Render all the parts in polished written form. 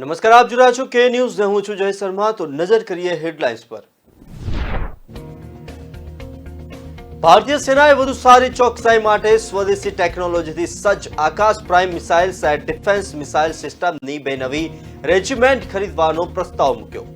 નમસ્કાર, આપ જોઈ રહ્યા છો કે ન્યૂઝ ને હું છું જય શર્મા। તો નજર કરીએ હેડલાઇન્સ પર। ભારતીય સેનાએ વધુ સારી ચોકસાઈ માટે સ્વદેશી ટેકનોલોજીથી સજ્જ Akash prime missile air defence missile સિસ્ટમની બે નવી રેજિમેન્ટ ખરીદવાનો પ્રસ્તાવ મૂક્યો।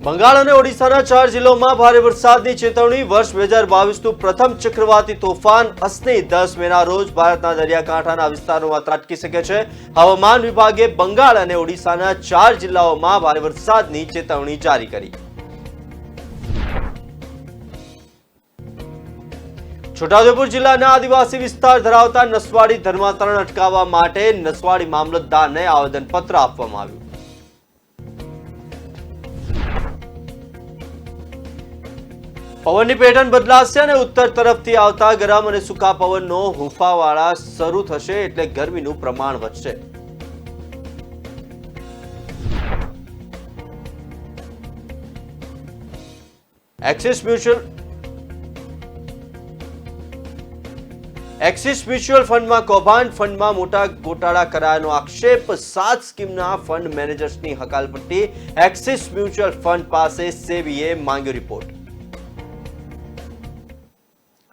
બંગાળ અને ઓડિશાના 4 જિલ્લાઓમાં ભારે વરસાદની ચેતવણી। વર્ષ 2022નું પ્રથમ ચક્રવાતી તોફાન અસની 10 મેના રોજ ભારતના દરિયાકાંઠાના વિસ્તારોમાં ત્રાટકી શકે છે। હવામાન વિભાગે બંગાળ અને ઓડિશાના 4 જિલ્લાઓમાં ભારે વરસાદની ચેતવણી જારી કરી। છોટાઉદેપુર જિલ્લાના આદિવાસી વિસ્તાર ધરાવતા નસવાડી ધર્માંતરણ અટકાવવા માટે નસવાડી મામલતદારને આવેદનપત્ર આપવામાં આવ્યું। પવનની પેટર્ન બદલાશે અને ઉત્તર તરફથી આવતા ગરમ અને સૂકા પવનનો હૂંફાવાળા શરૂ થશે, એટલે ગરમીનું પ્રમાણ વધશે। એક્સિસ મ્યુચ્યુઅલ ફંડમાં કૌભાંડ। ફંડમાં મોટા ગોટાળા કરાયાનો આક્ષેપ। 7 સ્કીમના ફંડ મેનેજર્સની હકાલપટ્ટી। એક્સિસ મ્યુચ્યુઅલ ફંડ પાસે સેબીએ માંગ્યો રિપોર્ટ।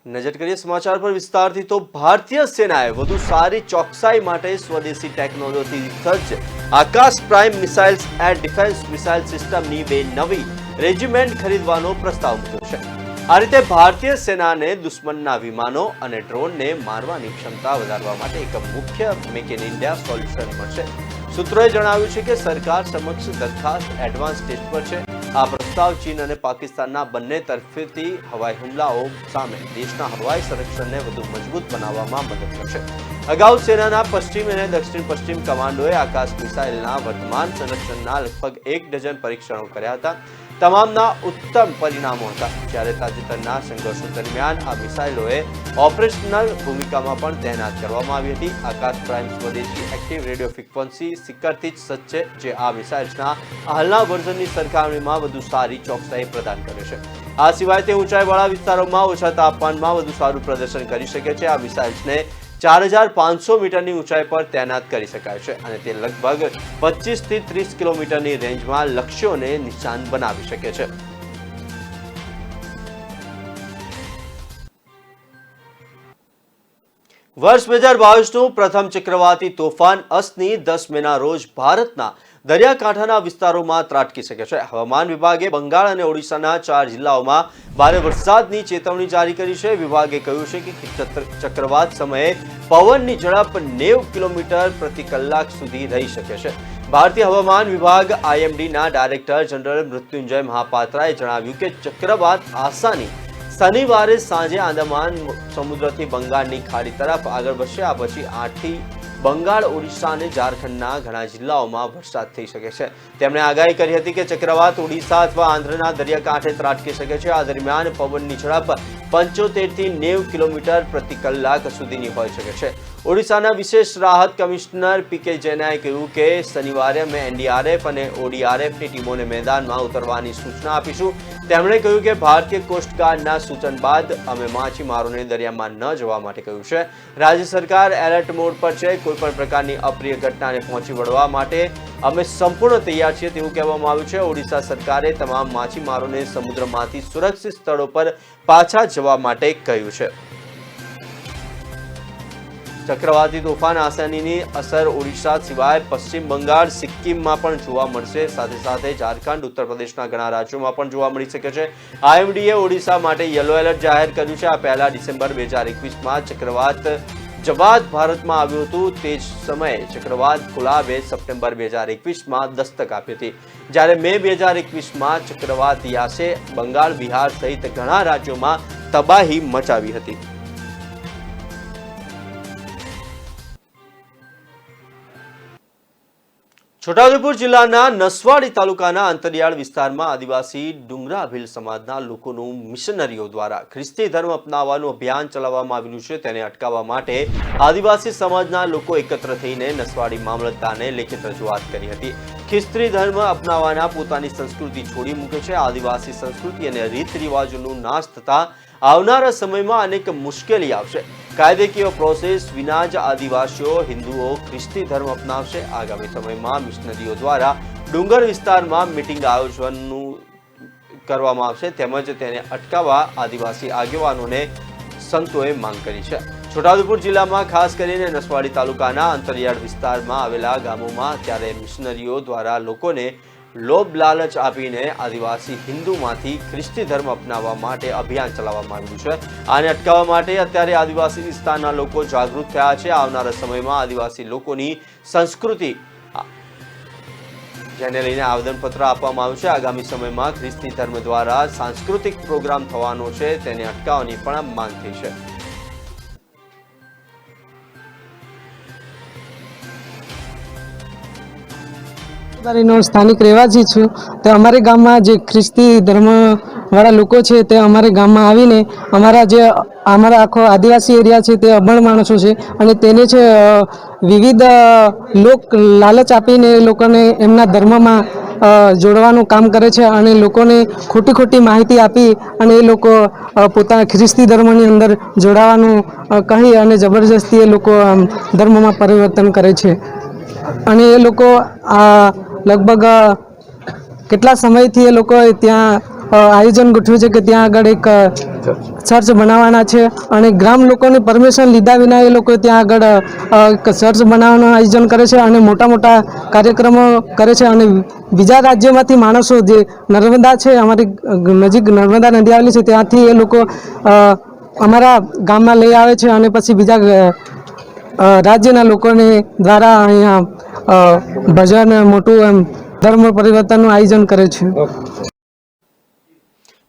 નજર કરીએ સમાચાર પર વિસ્તારથી। તો ભારતીય સેનાએ વધુ સારી ચોકસાઈ માટે સ્વદેશી ટેકનોલોજીથી સજ્જ Akash prime missile air defence missile સિસ્ટમની બે નવી રેજિમેન્ટ ખરીદવાનો પ્રસ્તાવ મૂક્યો છે। આ રીતે ભારતીય સેનાને દુશ્મનના વિમાનો અને ડ્રોનને મારવાની ક્ષમતા વધારવા માટે એક મુખ્ય મેક ઇન ઇન્ડિયા સોલ્યુશન મળશે। સૂત્રોએ જણાવ્યું છે કે સરકાર સમક્ષ દરખાસ્ત એડવાન્સ સ્ટેજ પર છે। આ પ્રસ્તાવ ચીન અને પાકિસ્તાનના બંને તરફેથી હવાઈ હુમલાઓ સામે દેશના હવાઈ સંરક્ષણને વધુ મજબૂત બનાવવામાં મદદ કરશે। અગાઉ સેનાના પશ્ચિમ અને દક્ષિણ પશ્ચિમ કમાન્ડોએ આકાશ મિસાઇલના વર્તમાન સંરક્ષણના લગભગ 1 ડઝન પરીક્ષણો કર્યા હતા। તમામના ઉત્તમ પરિણામો હતા। જ્યારે તાજેતરના સંઘર્ષો દરમિયાન આ મિસાઇલોએ ઓપરેશનલ ભૂમિકામાં પણ તૈનાત કરવામાં આવી હતી। આકાશ પ્રાઇમ સ્વદેશી એક્ટિવ રેડિયો ફ્રીક્વન્સી સિક્કરથી જ સજ્જ છે, જે આ મિસાઇલ્સના હાલના વર્ઝનની સરખામણીમાં વધુ સારી ચોકસાઈ પ્રદાન કરે છે। આ સિવાય તે ઊંચાઈવાળા વિસ્તારોમાં ઓછા તાપમાનમાં વધુ સારું પ્રદર્શન કરી શકે છે। આ મિસાઇલ્સને 4500 મીટરની ઊંચાઈ પર તૈનાત કરી શકાય છે અને તે લગભગ 25 થી 30 કિલોમીટરની રેન્જમાં લક્ષ્યોને નિશાન બનાવી શકે છે। વર્ષ 2022નું પ્રથમ ચક્રવાતી તોફાન અસની 10 મેના રોજ ભારતના દરિયાકાંઠાના વિસ્તારોમાં ત્રાટકી શકે છે। હવામાન વિભાગે બંગાળ અને ઓડિશાના 4 જિલ્લાઓમાં ભારે વરસાદની ચેતવણી જારી કરી છે। વિભાગે કહ્યું છે કે ચક્રવાત સમયે પવનની ઝડપ 90 કિલોમીટર પ્રતિ કલાક સુધી રહી શકે છે। ભારતીય હવામાન વિભાગ IMDના ડાયરેક્ટર જનરલ મૃત્યુંજય મહાપાત્રાએ જણાવ્યું કે ચક્રવાત આસાની શનિવારે સાંજે આંદામાન સમુદ્રથી બંગાળની ખાડી તરફ આગળ વધશે। આ પછી 8થી બંગાળ, ઓડિશા અને ઝારખંડના ઘણા જિલ્લાઓમાં વરસાદ થઈ શકે છે। તેમણે આગાહી કરી હતી કે ચક્રવાત ઓડિશા અથવા આંધ્રના દરિયાકાંઠે ત્રાટકી શકે છે। આ દરમિયાન પવનની ઝડપ 75 થી 90 કિલોમીટર પ્રતિ કલાક સુધીની હોઈ શકે છે। ઓડિશાના વિશેષ રાહત કમિશનર PK જૈનાએ કહ્યું કે શનિવારે અમે NDRF અને ODRFની ટીમોને મેદાનમાં ઉતરવાની સૂચના આપીશું। તેમણે કહ્યું કે ભારતીય કોસ્ટગાર્ડના સૂચન બાદ અમે માછીમારોને દરિયામાં ન જવા માટે કહ્યું છે। રાજ્ય સરકાર એલર્ટ મોડ પર છે। કોઈપણ પ્રકારની અપ્રિય ઘટનાને પહોંચી વળવા માટે અમે સંપૂર્ણ તૈયાર છીએ તેવું કહેવામાં આવ્યું છે। ઓડિશા સરકારે તમામ માછીમારોને સમુદ્રમાંથી સુરક્ષિત સ્થળો પર પાછા જવા માટે કહ્યું છે। ચક્રવાતી તોફાન આસાનીની અસર ઓડિશા સિવાય પશ્ચિમ બંગાળ, સિક્કિમમાં પણ જોવા મળશે। સાથે સાથે ઝારખંડ, ઉત્તર પ્રદેશના ઘણા રાજ્યોમાં પણ જોવા મળી શકે છે। IMDએ ઓડિશા માટે યલો એલર્ટ જાહેર કર્યું છે। આ પહેલા ડિસેમ્બર 2021માં ચક્રવાત જવાદ ભારતમાં આવ્યું હતું। તે જ સમયે ચક્રવાત ગુલાબે સપ્ટેમ્બર 2021માં દસ્તક આપી હતી, જ્યારે મે 2021માં ચક્રવાત યાસે બંગાળ, બિહાર સહિત ઘણા રાજ્યોમાં તબાહી મચાવી હતી। છોટાઉદેપુર જિલ્લાના નસવાડી તાલુકાના અંતરિયાળ વિસ્તારમાં આદિવાસી ડુંગરા ભીલ સમાજના લોકોનું મિશનરીઓ દ્વારા ખ્રિસ્તી ધર્મ અપનાવવાનું અભિયાન ચલાવવામાં આવ્યું છે। તેને અટકાવવા માટે આદિવાસી સમાજના લોકો એકત્ર થઈને નસવાડી મામલતદારને લેખિત રજૂઆત કરી હતી। ખ્રિસ્તી ધર્મ અપનાવવાના પોતાની સંસ્કૃતિ છોડી મૂકે છે। આદિવાસી સંસ્કૃતિ અને રીત રિવાજોનું નાશ થતા આવનારા સમયમાં અનેક મુશ્કેલી આવશે। કાયદેકીય પ્રોસેસ વિના જ આદિવાસીઓ હિન્દુઓ ખ્રિસ્તી ધર્મ અપનાવશે. આગામી સમયમાં મિશનરીઓ દ્વારા ડુંગર વિસ્તારમાં મિટિંગ આયોજનનું કરવામાં આવશે તેમજ તેને અટકાવવા આદિવાસી આગેવાનોને સંતોએ માંગ કરી છે. છોટાઉદેપુર જિલ્લામાં ખાસ કરીને નસવાડી તાલુકાના અંતરિયાળ વિસ્તારમાં આવેલા ગામોમાં અત્યારે મિશનરીઓ દ્વારા લોકોને લોભ લાલચ આપીને આદિવાસી હિન્દુમાંથી ખ્રિસ્તી ધર્મ અપનાવવા માટે અભિયાન ચલાવવામાં આવ્યું છે. આને અટકાવવા માટે અત્યારે આદિવાસી વિસ્તારના લોકો જાગૃત થયા છે. આવનારા સમયમાં આદિવાસી લોકોની સંસ્કૃતિ જેને લઈને આવેદનપત્ર આપવામાં આવ્યું છે. આગામી સમયમાં ખ્રિસ્તી ધર્મ દ્વારા સાંસ્કૃતિક પ્રોગ્રામ થવાનો છે તેને અટકાવવાની પણ માંગ થઈ છે. સ્થાનિક રહેવાસી છું. તો અમારે ગામમાં જે ખ્રિસ્તી ધર્મ વાળા લોકો છે તે અમારે ગામમાં આવીને અમારા આખો આદિવાસી એરિયા છે તે અભણ માણસો છે અને તેને છે વિવિધ લોક લાલચ આપીને એ લોકોને એમના ધર્મમાં જોડવાનું કામ કરે છે અને લોકોને ખોટી માહિતી આપી અને એ લોકો પોતાના ખ્રિસ્તી ધર્મની અંદર જોડાવાનું કહી અને જબરજસ્તી એ લોકો ધર્મમાં પરિવર્તન કરે છે. અને એ લોકો લગભગ કેટલા સમયથી એ લોકોએ ત્યાં આયોજન ગોઠવ્યું છે કે ત્યાં આગળ એક ચર્ચ બનાવવાના છે અને ગ્રામ લોકોની પરમિશન લીધા વિના એ લોકો ત્યાં આગળ ચર્ચ બનાવવાનું આયોજન કરે છે અને મોટા કાર્યક્રમો કરે છે. અને બીજા રાજ્યમાંથી માણસો જે નર્મદા છે, અમારી નજીક નર્મદા નદી આવેલી છે, ત્યાંથી એ લોકો અમારા ગામમાં લઈ આવે છે અને પછી બીજા રાજ્યના લોકોને દ્વારા અહીંયા ભજન મોટું ધર્મ પરિવર્તનનું આયોજન કરે છે.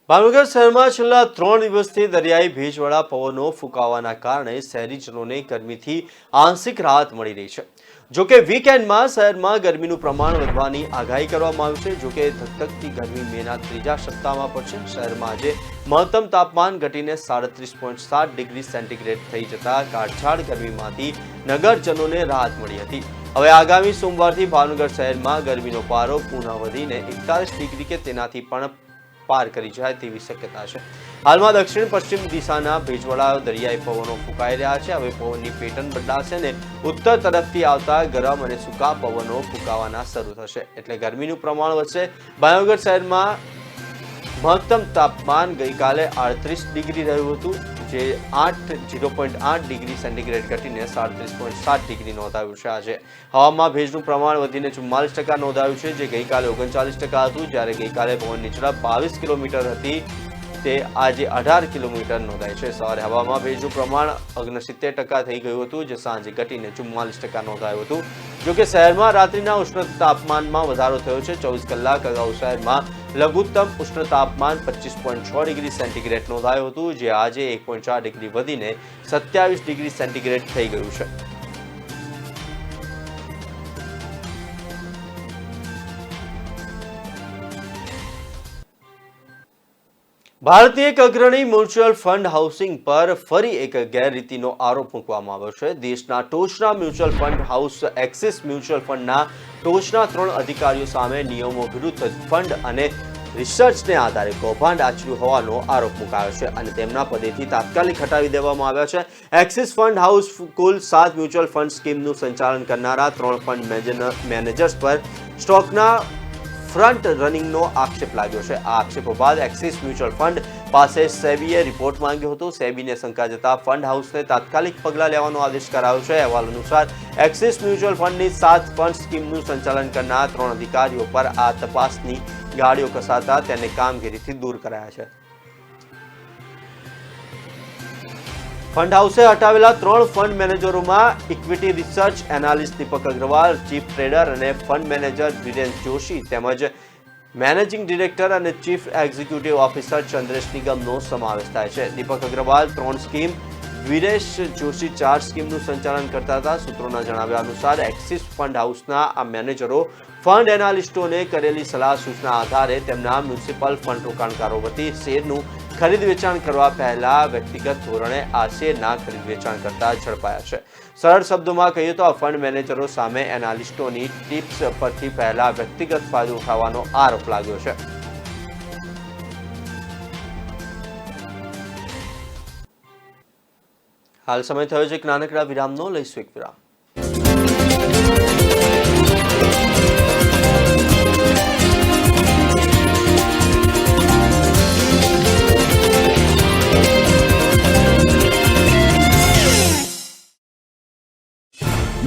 ભાવનગર શહેરમાં છેલ્લા 3 દિવસથી દરિયાઈ ભેજવાળા પવનો ફૂંકાવાના કારણે શહેરીજનોને ગરમીથી આંશિક રાહત મળી રહી છે. જોકે વીકેન્ડમાં શહેરમાં ગરમીનું પ્રમાણ વધવાની આગાહી કરવામાં આવી છે. જોકે ધકધકતી ગરમી મેના ત્રીજા સપ્તાહમાં પડશે. શહેરમાં આજે મહત્તમ તાપમાન ઘટીને 37.7 ડિગ્રી સેન્ટીગ્રેડ થઈ જતા કાળઝાળ ગરમીમાંથી નગરજનોને રાહત મળી હતી. હવે આગામી સોમવારથી ભાવનગર શહેરમાં ગરમીનો પારો પુનઃ વધીને 41 ડિગ્રી કે તેનાથી પણ પાર કરી જાય તેવી શક્યતા છે. હાલમાં દક્ષિણ પશ્ચિમ દિશાના ભેજવાળા દરિયાઈ પવનો ફૂંકાઈ રહ્યા છે. હવે પવનની પેટર્ન બદલાશે ને ઉત્તર તરફથી આવતા ગરમ અને સૂકા પવનો ફૂંકાવાના શરૂ થશે એટલે ગરમીનું પ્રમાણ વધશે. ભાવનગર શહેરમાં મહત્તમ તાપમાન ગઈકાલે 38 ડિગ્રી રહ્યું હતું, જે 0.8 ડિગ્રી સેન્ટીગ્રેડ ઘટીને 37.7 ડિગ્રી નોંધાયું છે. આજે હવામાં ભેજનું પ્રમાણ વધીને 44% નોંધાયું છે, જે ગઈકાલે 39% હતું. જ્યારે ગઈકાલે પવનની ઝડપ 22 કિલોમીટર હતી તે આજે 18 કિલોમીટર નોંધાય છે. સવારે હવામાં ભેજનું પ્રમાણ 69% થઈ ગયું હતું, જે સાંજે ઘટીને 44% નોંધાયું હતું. જોકે શહેરમાં રાત્રિના ઉષ્ણ તાપમાનમાં વધારો થયો છે. 24 કલાક અગાઉ શહેરમાં લઘુત્તમ ઉષ્ણ તાપમાન 25.6 ડિગ્રી સેન્ટીગ્રેડ નોંધાયું હતું, જે આજે 1.4 ડિગ્રી વધીને 27 ડિગ્રી સેન્ટીગ્રેડ થઈ ગયું છે. ભારતીય એક અગ્રણી મ્યુચ્યુઅલ ફંડ હાઉસિંગ પર ફરી એક ગેરરીતિનો આરોપ મૂકવામાં આવ્યો છે. દેશના ટોચના mutual fund house Axis mutual ફંડના ટોચના 3 અધિકારીઓ સામે નિયમો વિરુદ્ધ ફંડ અને રિસર્ચને આધારે કૌભાંડ આચર્યું હોવાનો આરોપ મુકાયો છે અને તેમના પદેથી તાત્કાલિક હટાવી દેવામાં આવ્યા છે. એક્સિસ ફંડ હાઉસ કુલ 7 મ્યુચ્યુઅલ ફંડ સ્કીમનું સંચાલન કરનારા 3 ફંડ મેનેજર્સ પર સ્ટોકના ફ્રન્ટ રનિંગનો આક્ષેપ લાગ્યો છે. આ આક્ષેપો બાદ એક્સિસ મ્યુચ્યુઅલ ફંડ પાસે સેબીએ રિપોર્ટ માંગ્યો હતો. સેબીને શંકા જતા ફંડ હાઉસને તાત્કાલિક પગલાં લેવાનો આદેશ કરાયો છે. અહેવાલ અનુસાર એક્સિસ મ્યુચ્યુઅલ ફંડની 7 ફંડ સ્કીમનું સંચાલન કરનાર 3 અધિકારીઓ પર આ તપાસની ગાડીઓ કસાતા તેને કામગીરીથી દૂર કરાયા છે. ફંડ હાઉસે હટાવેલા 3 ફંડ મેનેજરોમાં equity research analyst Deepak Agarwal, chief trader અને ફંડ મેનેજર વિરેન જોશી તેમજ મેનેજિંગ ડિરેક્ટર અને ચીફ એક્ઝિક્યુટિવ ઓફિસર ચંદ્રેશ નિગમનો સમાવેશ થાય છે. દીપક અગ્રવાલ 3 સ્કીમ, વિરેશ જોશી 4 સ્કીમનું સંચાલન કરતા હતા. સૂત્રોના જણાવ્યા અનુસાર એક્સિસ ફંડ હાઉસના આ મેનેજરો ફંડ એનાલિસ્ટોને કરેલી સલાહ સૂચના આધારે તેમના મ્યુનિસિપલ ફંડ રોકાણકારો વતી શેરનું ખરીદ વેચાણ કરવા પહેલા વ્યક્તિગત ધોરણે આ શેરના ખરીદ વેચાણ કરતા ઝડપાયા છે. સરળ શબ્દોમાં કહીએ તો આ ફંડ મેનેજરો સામે એનાલિસ્ટોની ટિપ્સ પરથી પહેલા વ્યક્તિગત ફાયદો ઉઠાવવાનો આરોપ લાગ્યો છે. હાલ સમય થયો છે એક નાનકડા વિરામનો, લઈશું એક વિરામ.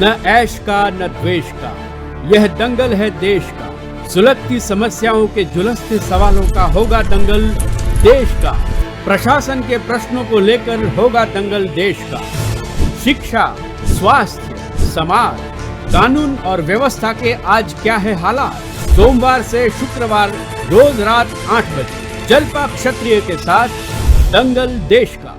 न ऐश का न द्वेष का, यह दंगल है देश का. सुलगती समस्याओं के जुलसते सवालों का होगा दंगल देश का. प्रशासन के प्रश्नों को लेकर होगा दंगल देश का. शिक्षा, स्वास्थ्य, समाज, कानून और व्यवस्था के आज क्या है हालात. सोमवार से शुक्रवार रोज रात 8 बजे जलपा क्षत्रिय के साथ दंगल देश का.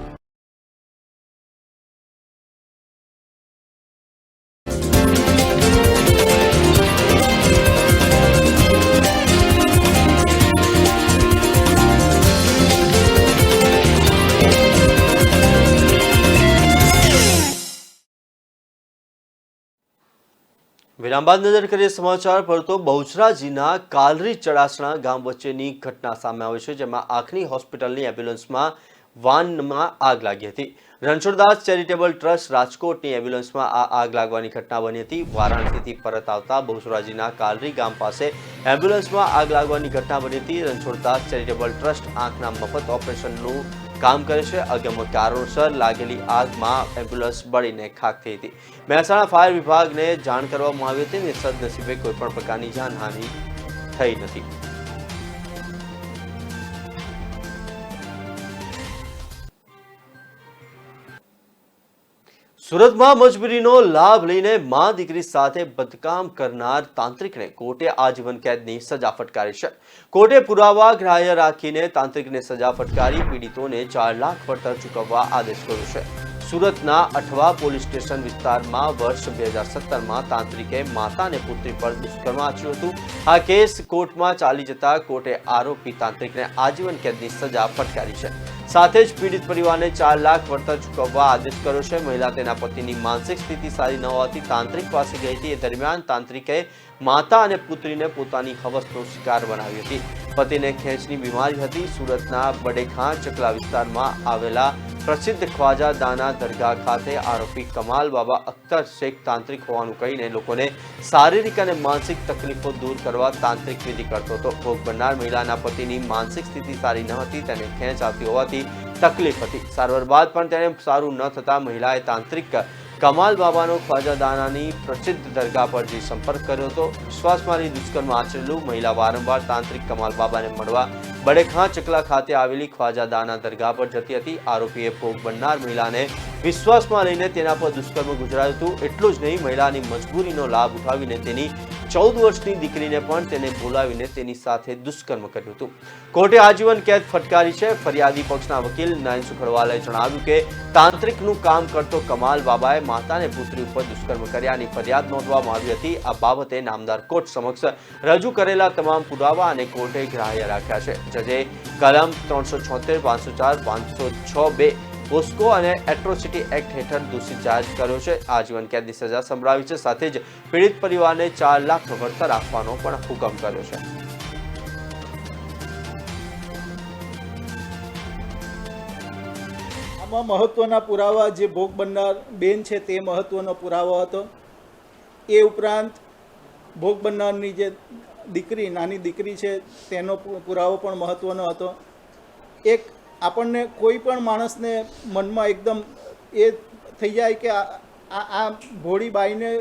વિરામ બાદ નજર કરીએ સમાચાર પર. તો બહુચરાજીના કાલરી ચડાસણા ગામ વચ્ચેની ઘટના સામે આવી છે, જેમાં આંખની હોસ્પિટલની એમ્બ્યુલન્સમાં વાનમાં આગ લાગી હતી. રણછોડદાસ ચેરિટેબલ ટ્રસ્ટ રાજકોટની એમ્બ્યુલન્સમાં આ આગ લાગવાની ઘટના બની હતી. વારાણસીથી પરત આવતા બહુચરાજીના કાલરી ગામ પાસે એમ્બ્યુલન્સમાં આગ લાગવાની ઘટના બની હતી. રણછોડદાસ ચેરિટેબલ ટ્રસ્ટ આંખના મફત ઓપરેશનનું કામ કરે છે. અગમ્ય કારણોસર લાગેલી આગમાં એમ્બ્યુલન્સ બળીને ખાખ થઈ હતી. મહેસાણા ફાયર વિભાગને જાણ કરવામાં આવી હતી અને સદનસીબે કોઈ પણ પ્રકારની જાનહાનિ થઈ નથી. સુરતમાં મજબૂરીનો લાભ લઈને મા દીકરી સાથે બદકામ કરનાર તાંત્રિકને કોર્ટે આજીવન કેદની સજા ફટકારી છે. કોર્ટે પુરાવા ગ્રાહ્ય રાખીને તાંત્રિકને સજા ફટકારી પીડિતોને 4 લાખ વળતર ચૂકવવા આદેશ કર્યો છે. સુરતના અઠવા પોલીસ સ્ટેશન વિસ્તારમાં વર્ષ 2017માં તાંત્રિકે માતા અને પુત્રી પર દુષ્કર્મ આચર્યું હતું. આ કેસ કોર્ટમાં ચાલી જતા કોર્ટે આરોપી તાંત્રિકને આજીવન કેદની સજા ફટકારી છે. સાથે જ પીડિત પરિવારને 4 લાખ વળતર ચૂકવવા આદેશ કર્યો છે. મહિલા તેના પતિની માનસિક સ્થિતિ સારી ન હોવાથી તાંત્રિક પાસે ગઈ હતી. એ દરમિયાન તાંત્રિકે માતા અને પુત્રીને પોતાની હવસનો શિકાર બનાવી હતી. પતિને ખેંચની બીમારી હતી. સુરતના બડેખાં ચકલા વિસ્તારમાં આવેલા પ્રસિદ્ધ ખ્વાજા દાના દરગાહ ખાતે આરોપી કમાલ બાબા અખ્તર શેખ તાંત્રિક હોવાનું કહીને લોકોને શારીરિક અને માનસિક તકલીફો દૂર કરવા તાંત્રિક વિધિ કરતો હતો. ભોગ બનનાર મહિલાના પતિની માનસિક સ્થિતિ સારી ન હતી. તેને ખેંચ આવતી હોવાથી તકલીફ હતી. સારવાર બાદ પણ તેને સારું ન થતા મહિલાએ તાંત્રિક કમાલ બાબાનો ખ્વાજા દાનાની પ્રસિદ્ધ દરગાહ પર જઈ સંપર્ક કર્યો હતો. વિશ્વાસમાં લઈ દુષ્કર્મ આચરેલું. મહિલા વારંવાર તાંત્રિક કમાલ બાબાને મળવા બડેખાં ચકલા ખાતે આવેલી ખ્વાજા દાના દરગાહ પર જતી હતી. આરોપીએ ભોગ બનનાર મહિલાને વિશ્વાસમાં લઈને તેના પર દુષ્કર્મ ગુજાર્યું હતું. એટલું જ નહીં, મહિલાની મજબૂરીનો લાભ ઉઠાવીને તેની 14 વર્ષની દીકરીને પણ તેને બોલાવીને તેની સાથે દુષ્કર્મ કર્યું હતું. કોર્ટે આજીવન કેદ ફટકારી છે. ફરિયાદી પક્ષના વકીલ નયન સુખડવાલાએ જણાવ્યું કે તાંત્રિકનું કામ કરતો કમાલ બાબાએ માતા અને પુત્રી ઉપર દુષ્કર્મ કર્યાની ફરિયાદ નોંધવામાં આવી હતી. આ બાબતે નામદાર કોર્ટ સમક્ષ રજૂ કરેલા તમામ પુરાવા અને કોર્ટે ગ્રાહ્ય રાખ્યા છે. જજે કલમ 376, 504, 506(2) પોસ્કો અને એટ્રોસિટી એક્ટ હેઠળ દોષી જાહેર કર્યો છે. આજીવન કેદની સજા સંભળાવી છે. સાથે જ પીડિત પરિવારને 4 લાખ વળતર આપવાનો પણ હુકમ કર્યો છે. આમાં મહત્વના પુરાવા જે ભોગ બનનાર બેન છે તે મહત્વનો પુરાવો હતો. એ ઉપરાંત ભોગ બનનારની જે દીકરી, નાની દીકરી છે તેનો પુરાવો પણ મહત્વનો હતો. એક આપણને કોઈ પણ માણસને મનમાં એકદમ એ થઈ જાય કે આ ભોળી બાઈને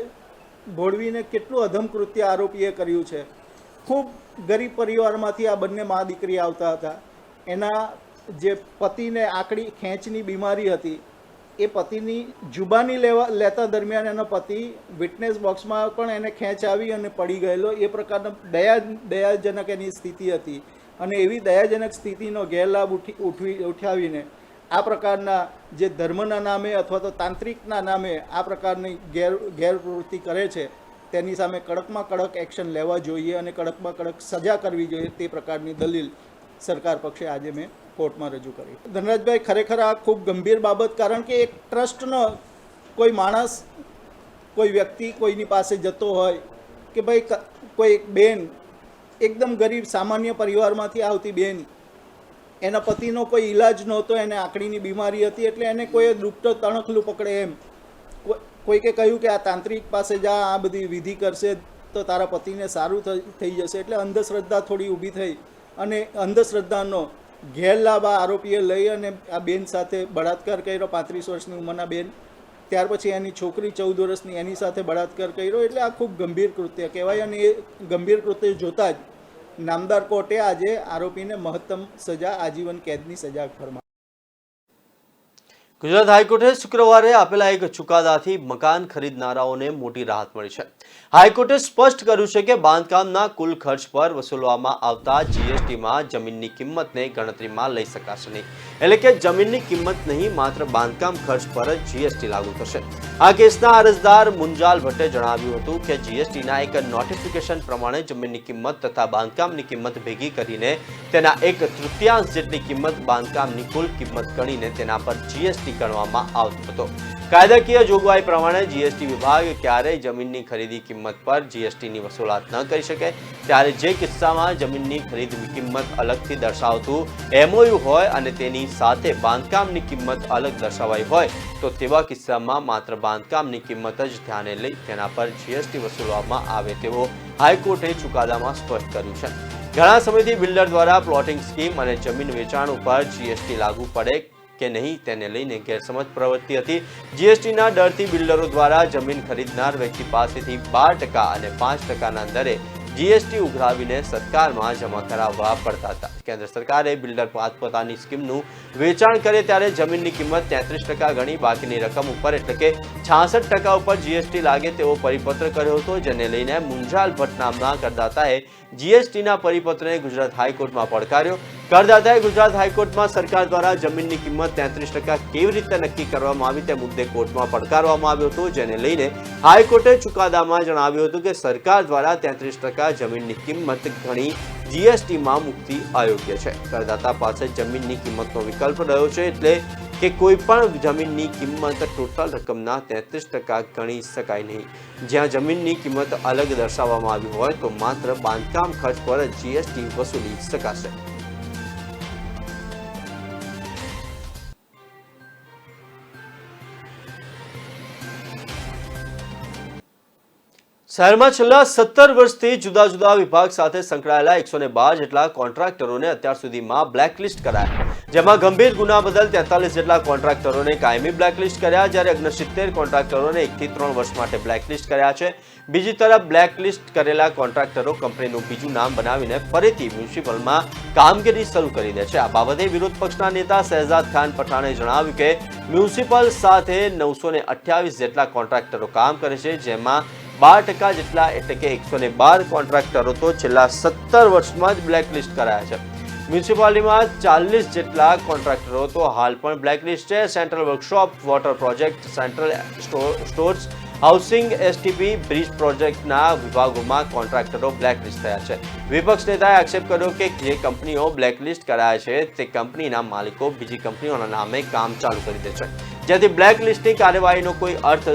ભોળવીને કેટલું અધમ કૃત્ય આરોપીએ કર્યું છે. ખૂબ ગરીબ પરિવારમાંથી આ બંને મા દીકરી આવતા હતા. એના જે પતિને આંકડી ખેંચની બીમારી હતી, એ પતિની જુબાની લેતા દરમિયાન એનો પતિ વિટનેસ બોક્સમાં પણ એને ખેંચ આવી અને પડી ગયેલો. એ પ્રકારના દયાજનક એની સ્થિતિ હતી. અને એવી દયાજનક સ્થિતિનો ગેરલાભ ઉઠાવીને આ પ્રકારના જે ધર્મના નામે અથવા તો તાંત્રિકના નામે આ પ્રકારની ગેરપ્રવૃત્તિ કરે છે, તેની સામે કડકમાં કડક એક્શન લેવા જોઈએ અને કડકમાં કડક સજા કરવી જોઈએ. તે પ્રકારની દલીલ સરકાર પક્ષે આજે મેં કોર્ટમાં રજૂ કરી. ધનરાજભાઈ, ખરેખર આ ખૂબ ગંભીર બાબત, કારણ કે એક ટ્રસ્ટનો કોઈ માણસ, કોઈ વ્યક્તિ કોઈની પાસે જતો હોય કે ભાઈ કોઈ બેન, એકદમ ગરીબ સામાન્ય પરિવારમાંથી આવતી બેન, એના પતિનો કોઈ ઈલાજ નહોતો, એને આંકડીની બીમારી હતી, એટલે એને કોઈ ડૉક્ટર તણખલું પકડે એમ કોઈકે કહ્યું કે આ તાંત્રિક પાસે જા, આ બધી વિધિ કરશે તો તારા પતિને સારું થઈ જશે. એટલે અંધશ્રદ્ધા થોડી ઊભી થઈ અને અંધશ્રદ્ધાનો ગેરલાભ આ આરોપીએ લઈ અને આ બેન સાથે બળાત્કાર કર્યો, 35 વર્ષની ઉંમરના બેન. ત્યાર પછી એની છોકરી 14 વર્ષની, એની સાથે બળાત્કાર કર્યો. એટલે આ ખૂબ ગંભીર કૃત્ય કહેવાય અને એ ગંભીર કૃત્ય જોતાં જ નામદાર કોર્ટે આજે આરોપીને મહત્તમ સજા, આજીવન કેદની સજા ફરમાવી. ગુજરાત હાઈકોર્ટે શુક્રવારે આપેલા એક ચુકાદાથી મકાન ખરીદનારાઓને મોટી રાહત મળી છે. હાઈકોર્ટે સ્પષ્ટ કર્યું છે કે બાંધકામના કુલ ખર્ચ પર વસૂલવામાં આવતા જીએસટીમાં જમીનની કિંમતને ગણતરીમાં લઈ શકાશે નહીં. એટલે કે જમીનની કિંમત નહીં, માત્ર બાંધકામ ખર્ચ પર જ જીએસટી લાગુ થશે. આ કેસના અરજદાર મુંજાલ ભટ્ટે જણાવ્યું હતું કે જીએસટીના એક નોટિફિકેશન પ્રમાણે જમીનની કિંમત તથા બાંધકામની કિંમત ભેગી કરીને તેના 1/3 જેટલી કિંમત બાંધકામની કુલ કિંમત ગણીને તેના પર જીએસટી ગણવામાં આવતો હતો. કાયદાકીય જોગવાઈ પ્રમાણે જીએસટી વિભાગ ક્યારેય જમીનની ખરીદી કિંમત પર જીએસટીની વસૂલાત ન કરી શકે. ત્યારે જે કિસ્સામાં જમીનની ખરીદની કિંમત અલગથી દર્શાવતું એમઓયુ હોય અને તેની સાથે બાંધકામની કિંમત અલગ દર્શાવાઈ હોય તો તેવા કિસ્સામાં માત્ર બાંધકામની કિંમત જ ધ્યાને લઈ તેના પર જીએસટી વસૂલવામાં આવે તેવો હાઈકોર્ટે ચુકાદામાં સ્પષ્ટ કર્યું છે. ઘણા સમયથી બિલ્ડર દ્વારા પ્લોટિંગ સ્કીમ અને જમીન વેચાણ ઉપર જીએસટી લાગુ પડે કે નહીં તેને લઈને ગેરસમજ પ્રવર્તી હતી. જીએસટીના ડરથી બિલ્ડરો દ્વારા જમીન ખરીદનાર વ્યક્તિ પાસેથી 12% અને 5%ના દરે જીએસટી ઉઘરાવીને સરકારમાં જમા કરાવવા પડતા હતા. કેન્દ્ર સરકારે બિલ્ડર પોતાની સ્કીમનું વેચાણ કરે ત્યારે જમીનની કિંમત 33% ગણી બાકીની રકમ ઉપર એટલે કે 66% ઉપર જીએસટી લાગે તેવો પરિપત્ર કર્યો હતો, જેને લઈને મુંજાલ ભટ્ટ નામના કરદાતાએ જીએસટીના પરિપત્રને ગુજરાત હાઈકોર્ટમાં પડકાર્યો. કરદાતાએ ગુજરાત હાઈકોર્ટમાં સરકાર દ્વારા જમીનની કિંમત 33% કેવી રીતે નક્કી કરવામાં આવી તે મુદ્દે કોર્ટમાં પડકારવામાં આવ્યો હતો, જેને લઈને હાઈકોર્ટે ચુકાદામાં જણાવ્યું હતું કે સરકાર દ્વારા 33% જમીનની કિંમત ગણી જીએસટીમાં મુક્તિ અયોગ્ય છે. કરદાતા પાસે જમીનની કિંમતનો વિકલ્પ રહ્યો છે, એટલે કે કોઈ પણ જમીનની કિંમત ટોટલ રકમના 33% ગણી શકાય નહીં. જ્યાં જમીનની કિંમત અલગ દર્શાવવામાં આવી હોય તો માત્ર બાંધકામ ખર્ચ પર જીએસટી વસૂલી શકાશે. શહેરમાં છેલ્લા 17 વર્ષથી જુદા જુદા વિભાગ સાથે સંકળાયેલા 112 જેટલા કોન્ટ્રાક્ટરોને અત્યાર સુધીમાં બ્લેકલિસ્ટ કરાયા, જેમાં ગંભીર ગુના બદલ 43 જેટલા કોન્ટ્રાક્ટરોને કાયમી બ્લેકલિસ્ટ કર્યા, જ્યારે 69 કોન્ટ્રાક્ટરોને 1 થી 3 વર્ષ માટે બ્લેકલિસ્ટ કર્યા છે. બીજી તરફ બ્લેકલિસ્ટ કરેલા કોન્ટ્રાક્ટરો કંપનીનું બીજું નામ બનાવીને ફરીથી મ્યુનિસિપલમાં કામગીરી શરૂ કરી દે છે. આ બાબતે વિરોધ પક્ષના નેતા શહેજાદ ખાન પઠાણે જણાવ્યું કે મ્યુનિસિપલ સાથે 928 જેટલા કોન્ટ્રાક્ટરો કામ કરે છે, જેમાં 12% જેટલા એટલે કે 112 કોન્ટ્રાક્ટરો તો છેલ્લા 17 વર્ષમાં જ બ્લેકલિસ્ટ કરાયા છે. મ્યુનિસિપાલિટીમાં 40 જેટલા કોન્ટ્રાક્ટરો તો હાલ પણ બ્લેકલિસ્ટ છે. Central workshop, water project, central stores, housing, STP, bridge પ્રોજેક્ટના વિભાગોમાં કોન્ટ્રાક્ટરો બ્લેકલિસ્ટ થયા છે. વિપક્ષ નેતાએ આક્ષેપ કર્યો કે જે કંપનીઓ બ્લેકલિસ્ટ કરાયા છે તે કંપનીના માલિકો બીજી કંપનીઓના નામે કામ ચાલુ કરી દે છે, જેથી બ્લેકલિસ્ટની કાર્યવાહીનો કોઈ અર્થ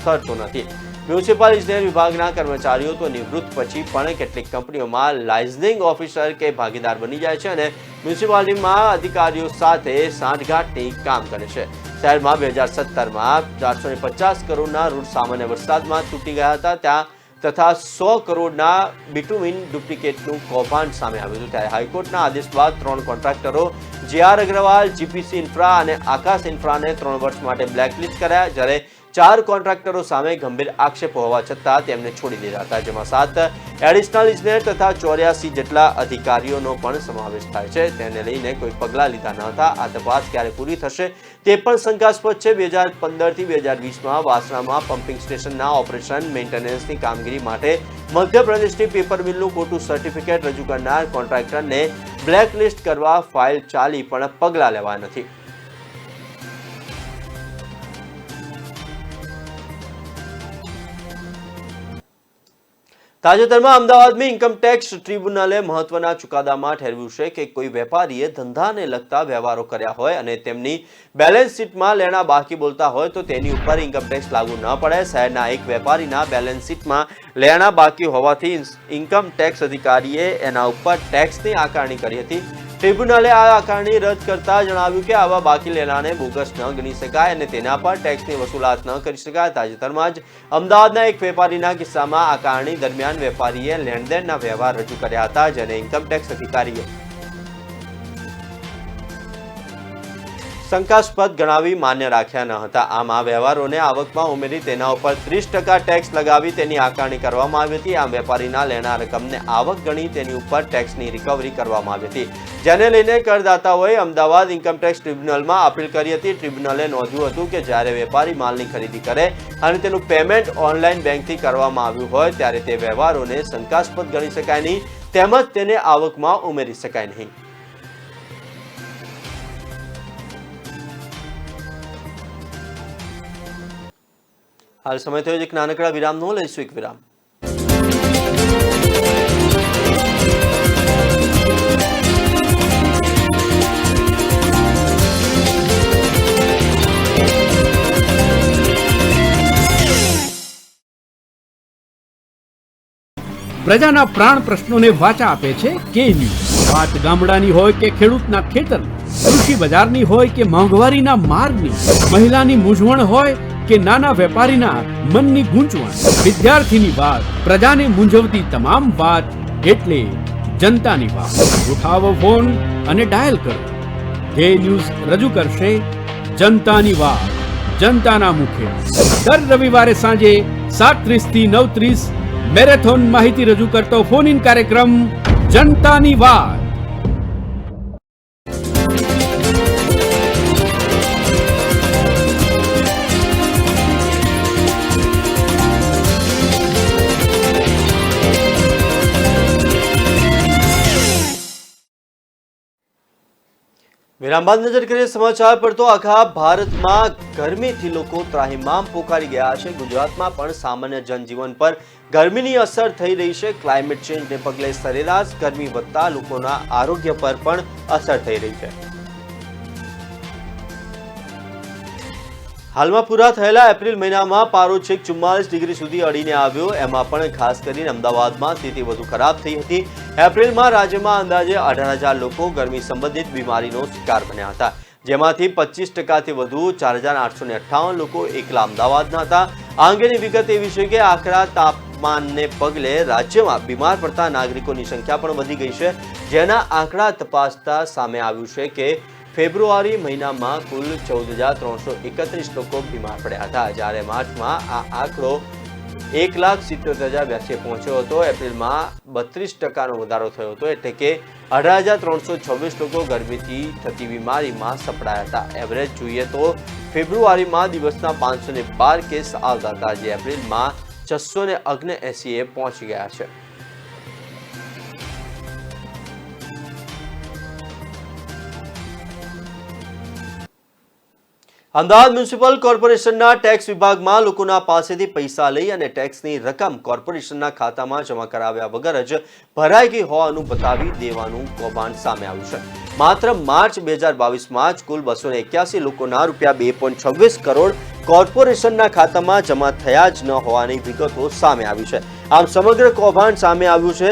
થતો નથી. મ્યુનિસિપલ ઇજનેર વિભાગના કર્મચારીઓ તો નિવૃત્ત પછી પણ કેટલીક કંપનીઓમાં લાઇઝનિંગ ઓફિસર કે ભાગીદાર બની જાય છે અને મ્યુનિસિપાલિટીમાં અધિકારીઓ સાથે સાંઠગાંઠની કામ કરે છે. શહેરમાં 2017માં 450 કરોડના રોડ સામાન્ય વરસાદમાં તૂટી ગયા હતા તથા 100 કરોડના બિટુમિન ડુપ્લિકેટનું કૌભાંડ સામે આવ્યું હતું. ત્યારે હાઈકોર્ટના આદેશ બાદ 3 કોન્ટ્રાક્ટરો JR અગ્રવાલ, જીપીસી ઇન્ફ્રા અને આકાશ ઇન્ફ્રાને 3 વર્ષ માટે બ્લેકલિસ્ટ કર્યા, જ્યારે 4 કોન્ટ્રાક્ટરો સામે ગંભીર આક્ષેપો હોવા છતાં તેમને છોડી દીધા હતા, જેમાં 7 એડિશનલ ઇજનેર તથા 84 જેટલા અધિકારીઓનો પણ સમાવેશ થાય છે. તેને લઈને કોઈ પગલાં લીધા ન હતા. આ તપાસ ક્યારે પૂરી થશે તે પણ શંકાસ્પદ છે. 2015 થી 2020માં વાસણામાં પમ્પિંગ સ્ટેશનના ઓપરેશન મેન્ટેનન્સની કામગીરી માટે મધ્યપ્રદેશની પેપર મિલનું ખોટું સર્ટિફિકેટ રજૂ કરનાર કોન્ટ્રાક્ટરને બ્લેકલિસ્ટ કરવા ફાઇલ ચાલી પણ પગલાં લેવા નથી. તાજેતરમાં અમદાવાદમાં ઇન્કમટેક્સ ટ્રિબ્યુનલે મહત્વના ચુકાદામાં ઠેરવ્યું છે કે કોઈ વેપારીએ ધંધાને લગતા વ્યવહારો કર્યા હોય અને તેમની બેલેન્સ શીટમાં લેણા બાકી બોલતા હોય તો તેની ઉપર ઇન્કમટેક્સ લાગુ ન પડે. શહેરના એક વેપારીના બેલેન્સ શીટમાં લેણા બાકી હોવાથી ઇન્કમટેક્સ અધિકારીએ એના ઉપર ટેક્સની આકારણી કરી હતી. ટ્રિબ્યુનલે આ આકારણી રદ કરતા જણાવ્યું કે આવા બાકી લેણાને બોગસ ન ગણી શકાય અને તેના પર ટેક્સની વસૂલાત ન કરી શકાય. તાજેતરમાં જ અમદાવાદના એક વેપારીના કિસ્સામાં આકારણી દરમિયાન વેપારીએ લેણદેણના વ્યવહાર રજૂ કર્યા હતા, જેને ઇન્કમટેક્સ અધિકારીએ શંકાસ્પદ ગણાવી માન્ય રાખ્યા ન હતા. આમ આ વ્યવહારોને આવકમાં ઉમેરી તેના ઉપર 30% ટેક્સ લગાવી તેની આકારણી કરવામાં આવી હતી. આમ વેપારીના લેણા રકમને આવક ગણી તેની ઉપર ટેક્સની રિકવરી કરવામાં આવી હતી, જેને લઈને કરદાતાઓએ અમદાવાદ ઇન્કમટેક્સ ટ્રિબ્યુનલમાં અપીલ કરી હતી. ટ્રિબ્યુનલે નોંધ્યું હતું કે જ્યારે વેપારી માલની ખરીદી કરે અને તેનું પેમેન્ટ ઓનલાઈન બેંકથી કરવામાં આવ્યું હોય ત્યારે તે વ્યવહારોને શંકાસ્પદ ગણી શકાય નહીં, તેમજ તેને આવકમાં ઉમેરી શકાય નહીં. હાલ સમય થયો એક નાનકડા વિરામનો, લઈશું એક વિરામ. પ્રજાના પ્રાણ પ્રશ્નોને વાચા આપે છે કે ન્યૂઝ. વાત ગામડાની હોય કે ખેડૂતના ખેતરની, કૃષિ બજારની હોય કે મોંઘવારીના માર્ગની, મહિલાની મૂંઝવણ હોય કે નાના વેપારીના મનની ગૂંચવણ, વિદ્યાર્થીની વાત, પ્રજાને મૂંઝવતી તમામ વાત એટલે જનતાની વાત. ઉઠાવો ફોન અને ડાયલ કરો. કે ન્યૂઝ રજૂ કરશે જનતાની વાત જનતાના મુખે. દર રવિવારે સાંજે 7:30 થી 9:30 મેરેથોન માહિતી રજૂ કરતો ફોન ઇન કાર્યક્રમ જનતાની વાત. વિરામ બાદ નજર કરીએ સમાચાર પર. તો આખા ભારતમાં ગરમીથી લોકો ત્રાહિમામ પોકારી ગયા છે. ગુજરાતમાં પણ સામાન્ય જનજીવન પર ગરમીની અસર થઈ રહી છે. ક્લાઇમેટ ચેન્જને પગલે સરેરાશ ગરમી વધતા લોકોના આરોગ્ય પર પણ અસર થઈ રહી છે. હાલમાં પૂરા થયેલા એપ્રિલ મહિનામાં પારો છેક 44 ડિગ્રી સુધી અડીને આવ્યો. એમાં પણ ખાસ કરીને અમદાવાદમાં સ્થિતિ વધુ ખરાબ થઈ હતી. એપ્રિલમાં રાજ્યમાં અંદાજે 18,000 લોકો ગરમી સંબંધિત બીમારીનો શિકાર બન્યા હતા, જેમાંથી 25%થી વધુ 4,858 લોકો એકલા અમદાવાદના હતા. આ અંગેની વિગત એવી છે કે આકરા તાપમાનને પગલે રાજ્યમાં બીમાર પડતા નાગરિકોની સંખ્યા પણ વધી ગઈ છે, જેના આંકડા તપાસતા સામે આવ્યું છે કે ફેબ્રુઆરી મહિનામાં કુલ 14,331 લોકો બીમાર પડ્યા હતા, જ્યારે માર્ચમાં આ આંકડો 1,77,082 પહોંચ્યો હતો. એપ્રિલમાં 32% વધારો થયો હતો, એટલે કે 18,326 લોકો ગરમીથી થતી બીમારીમાં સપડાયા હતા. એવરેજ જોઈએ તો ફેબ્રુઆરીમાં દિવસના 512 કેસ આવતા હતા, જે એપ્રિલમાં 679 પહોંચી ગયા છે. અમદાવાદ મ્યુનિસિપલ કોર્પોરેશનના ટેક્સ વિભાગમાં લોકોના પાસેથી પૈસા લઈ અને ટેક્સની રકમ કોર્પોરેશનના ખાતામાં જમા કરાવ્યા વગર જ ભરાઈ ગઈ હોવાનું બતાવી દેવાનું કૌભાંડ સામે આવ્યું છે. માત્ર માર્ચ 2022માં જ કુલ 281 લોકોના ₹2.26 કરોડ કોર્પોરેશનના ખાતામાં જમા થયા જ ન હોવાની વિગતો સામે આવી છે. આમ સમગ્ર કૌભાંડ સામે આવ્યું છે,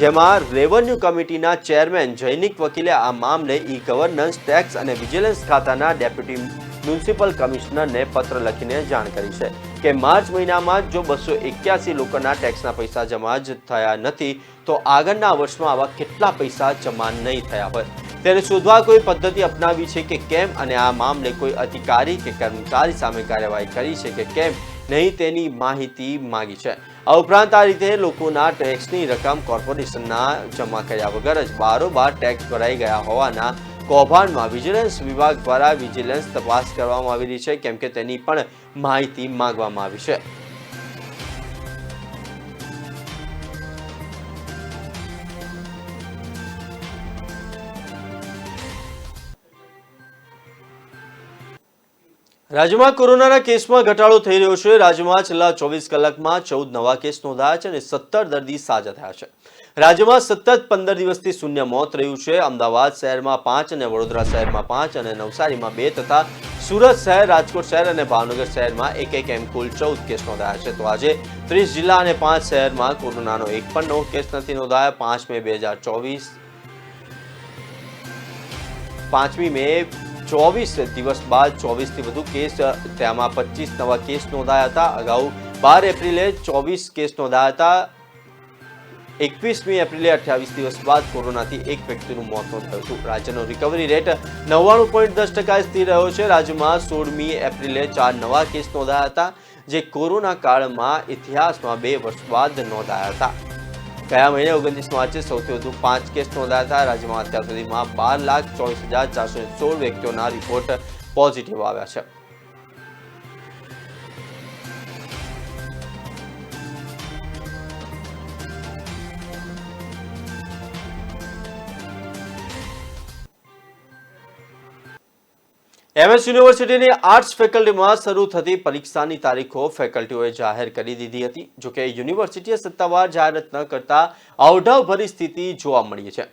જેમાં રેવન્યુ કમિટીના ચેરમેન જૈનિક વકીલે આ મામલે ઈ ગવર્નન્સ, ટેક્સ અને વિજિલન્સ ખાતાના ડેપ્યુટી મ્યુનિસિપલ કમિશનરને પત્ર લખીને જાણ કરી છે કે માર્ચ મહિનામાં જો 281 લોકોના ટેક્સના પૈસા જમા જ થયા નથી તો આગળના વર્ષમાં આવા કેટલા પૈસા જમા નહીં થયા હોય તેને શોધવા કોઈ પદ્ધતિ અપનાવી છે કે કેમ, અને આ મામલે કોઈ અધિકારી કે કર્મચારી સામે કાર્યવાહી કરી છે કે કેમ નહીં તેની માહિતી માંગી છે. આ ઉપરાંત આ રીતે લોકોના ટેક્સની રકમ કોર્પોરેશનના જમા કર્યા વગર જ બારોબાર ટેક્સ ભરાઈ ગયા હોવાના કૌભાંડમાં વિજિલન્સ વિભાગ દ્વારા વિજિલન્સ તપાસ કરવામાં આવી રહી છે, કેમ કે તેની પણ માહિતી માંગવામાં આવી છે. રાજ્યમાં કોરોનાના કેસમાં ઘટાડો થઈ રહ્યો છે. રાજ્યમાં છેલ્લા 24 કલાકમાં 14 નવા કેસ નોંધાયા છે અને 17 દર્દી સાજા થયા છે. રાજ્યમાં સતત 15 દિવસથી શૂન્ય મોત રહ્યું છે. અમદાવાદ શહેરમાં 5 અને વડોદરા શહેરમાં 5 અને નવસારીમાં 2 તથા સુરત શહેર, રાજકોટ શહેર અને ભાવનગર શહેરમાં એક એમ કુલ 14 કેસ નોંધાયા છે. તો આજે 30 જિલ્લા અને 5 શહેરમાં કોરોનાનો એક પણ નવો કેસ નથી નોંધાયા. 5 મે 2024 5મી મે 24 દિવસ બાદ 24થી વધુ કેસ, તેમાં 25 નવા કેસ નોંધાયા હતા. અગાઉ 12 એપ્રિલે 24 કેસ નોંધાયા હતા. 21મી એપ્રિલે 28 દિવસ બાદ કોરોનાથી એક વ્યક્તિનું મોત નોંધાયું હતું. રાજ્યનો રિકવરી રેટ 99.10% સ્થિર રહ્યો છે. રાજ્યમાં 16મી એપ્રિલે 4 નવા કેસ નોંધાયા હતા, જે કોરોના કાળમાં ઇતિહાસમાં 2 વર્ષ બાદ નોંધાયા હતા. ગયા મહિને 29 માર્ચે સૌથી વધુ 5 કેસ નોંધાયા હતા. રાજ્યમાં અત્યાર સુધીમાં 12,24,416 વ્યક્તિઓના રિપોર્ટ પોઝિટિવ આવ્યા છે. એમએસ યુનિવર્સિટીની આર્ટ્સ ફેકલ્ટીમાં શરૂ થતી પરીક્ષાની તારીખો ફેકલ્ટીઓએ જાહેર કરી દીધી હતી. જોકે યુનિવર્સિટીએ સત્તાવાર જાહેરાત ન કરતા આવઢાવભરી સ્થિતિ જોવા મળી છે.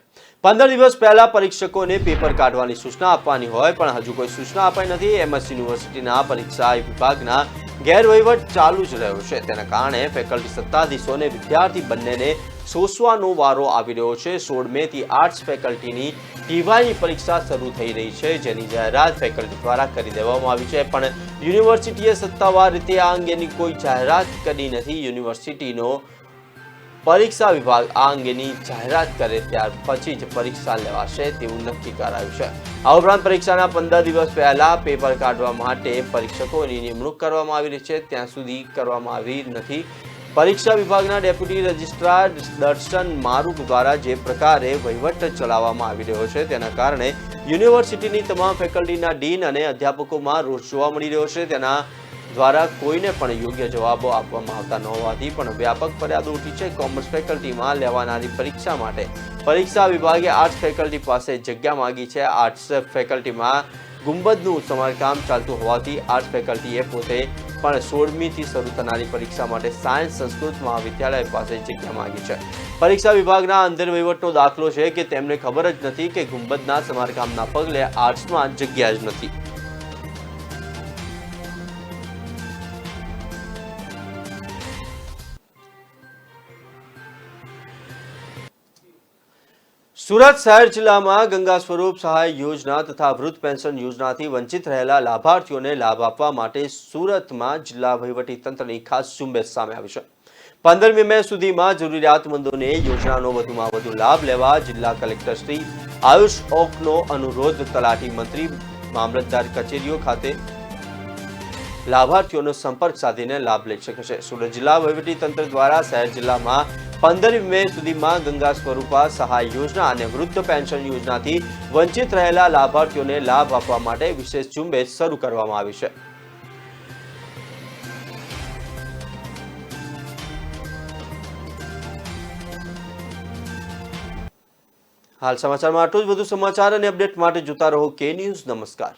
15 દિવસ પહેલા પરીક્ષકોને પેપર કાઢવાની સૂચના આપવાની હોય, પણ હજુ કોઈ સૂચના અપાઈ નથી. એમએસ યુનિવર્સિટીના પરીક્ષા વિભાગના ગેરવહીવટ ચાલુ જ રહ્યો છે. તેના કારણે ફેકલ્ટી સત્તાધીશોને વિદ્યાર્થી બંનેને સોસવાનો વારો આવી રહ્યો છે. 16 મેથી આર્ટ્સ ફેકલ્ટીની ટીવાયની પરીક્ષા શરૂ થઈ રહી છે, જેની જાહેરાત ફેકલ્ટી દ્વારા કરી દેવામાં આવી છે, પણ યુનિવર્સિટીએ સત્તાવાર રીતે આ અંગેની કોઈ જાહેરાત કરી નથી. યુનિવર્સિટીનો પરીક્ષા વિભાગ આ અંગેની જાહેરાત કરે ત્યાર પછી જ પરીક્ષા લેવાશે તેવું નક્કી કરાયું છે. આ ઉપરાંત પરીક્ષાના 15 દિવસ પહેલા પેપર કાઢવા માટે પરીક્ષકોની નિમણૂક કરવામાં આવી રહી છે, ત્યાં સુધી કરવામાં આવી નથી. પરીક્ષા વિભાગના ડેપ્યુટી રજિસ્ટ્રાર દર્શન મારૂક દ્વારા જે પ્રકારે વહીવટ ચલાવવામાં આવી રહ્યો છે, તેના કારણે યુનિવર્સિટીની તમામ ફેકલ્ટીના ડીન અને અધ્યાપકોમાં રોષ જોવા મળી રહ્યો છે. તેના દ્વારા કોઈને પણ યોગ્ય જવાબો આપવામાં આવતા ન હોવાથી પણ વ્યાપક ફરિયાદો ઉઠી છે. કોમર્સ ફેકલ્ટીમાં લેવાનારી પરીક્ષા માટે પરીક્ષા વિભાગે આર્ટ્સ ફેકલ્ટી પાસે જગ્યા માંગી છે. આર્ટ્સ ફેકલ્ટીમાં ગુંબદનું સમારકામ ચાલતું હોવાથી આર્ટ્સ ફેકલ્ટીએ પોતે પણ 16મીથી શરૂ થનારી પરીક્ષા માટે સાયન્સ સંસ્કૃત મહાવિદ્યાલય પાસે જગ્યા માંગી છે. પરીક્ષા વિભાગના અંદર વહીવટનો દાખલો છે કે તેમને ખબર જ નથી કે ગુંબદના સમારકામના પગલે આર્ટ્સમાં જગ્યા જ નથી. સુરત શહેર જિલ્લામાં ગંગા સ્વરૂપ સહાય યોજના તથા વૃદ્ધ પેન્શન યોજનાથી વંચિત રહેલા લાભાર્થીઓને લાભ આપવા માટે સુરતમાં જિલ્લા વહીવટી તંત્રની ખાસ ઝુંબેશ સામે આવી છે. 15મી મે સુધીમાં જરૂરિયાતમંદોને યોજનાનો વધુમાં વધુ લાભ લેવા જિલ્લા કલેક્ટર શ્રી આયુષ ઓકનો અનુરોધ. તલાટી મંત્રી મામલતદાર કચેરીઓ ખાતે લાભાર્થીઓનો સંપર્ક સાધીને લાભ લઈ શકે છે. સુરત જિલ્લા વહીવટી તંત્ર દ્વારા શહેર જિલ્લામાં 15મી મે સુધીમાં ગંગા સ્વરૂપા સહાય યોજના અને વૃદ્ધ પેન્શન યોજનાથી વંચિત રહેલા લાભાર્થીઓને લાભ આપવા માટે વિશેષ ઝુંબેશ શરૂ કરવામાં આવી છે. હાલ સમાચારમાં આટલું જ. વધુ સમાચાર અને અપડેટ માટે જોતા રહો કે ન્યૂઝ. નમસ્કાર.